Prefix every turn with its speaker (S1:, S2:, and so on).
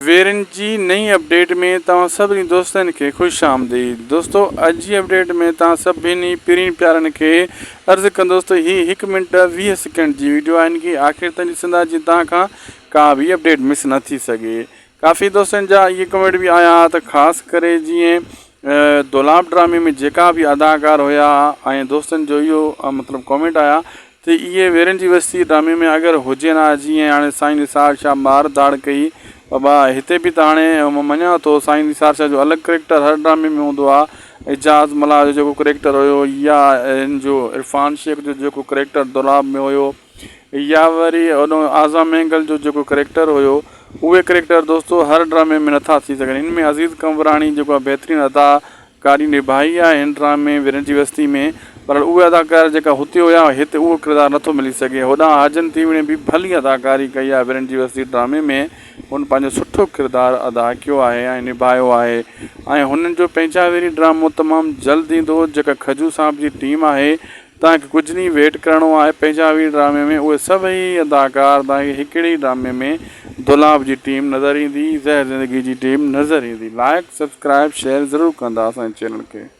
S1: वेरनि जी नई अपडेट में तव्हां सभिनी दोस्तनि खे ख़ुशि आमदीद। दोस्तों, अॼु जी अपडेट में तव्हां सभिनी पिरीं प्यारनि खे अर्ज़ु कंदुसि त हीअ 1 मिंट 20 सेकेंड जी वीडियो आहे। इनकी आख़िर ताईं ॾिसंदा जीअं तव्हां खां का बि अपडेट मिस न थी सघे। काफ़ी दोस्तनि जा इहे कमेंट बि आया त ख़ासि करे जीअं दुलाब ड्रामे में जेका बि अदाकार हुया ऐं दोस्तनि जो इहो मतिलबु कमेंट आया त इहे वेरनि जी बस्ती ड्रामे में अगरि हुजे न, जीअं हाणे साईं निसार शाह मार धाड़ कई बाबा, हिते बि त हाणे मञा थो साईं निसार शाह जो अलॻि करेक्टर हर ड्रामे में हूंदो आहे। एजाज़ मल्हार जो जेको करेक्टर हुयो, या हिन जो इरफान शेख जो जेको करेक्टर दुलाब में हुयो, या वरी उन आज़म एंगल जो जेको करेक्टर हुयो, उहे करेक्टर दोस्तों हर ड्रामे में नथा थी सघनि। हिन में अज़ीज़ कंवराणी जेको आहे बहितरीनु अदाकारी निभाई आहे हिन ड्रामे वेरनि जी बस्ती में, पर उहे अदाकार जेका हुते हुया हिते उहो किरदारु नथो मिली सघे। होॾां हाजन तीवणे बि भली अदाकारी कई आहे वेरनि जी बस्ती ड्रामे में, हुन पंहिंजो सुठो किरदारु अदा कयो आहे ऐं निभायो आहे। ऐं हुननि जो पंहिंजा वेरी ड्रामो तमामु जल्द ईंदो, जेका खजू साहब जी टीम आहे। तव्हांखे कुझु ॾींहुं वेट करिणो आहे। पंहिंजावी ड्रामे में उहे सभई अदाकार तव्हांखे हिकिड़ी ड्रामे में दुलाब जी टीम नज़र ईंदी, ज़हर ज़िंदगी जी टीम नज़र ईंदी। लाइक सब्सक्राइब शेयर ज़रूरु कंदा असांजे चैनल खे।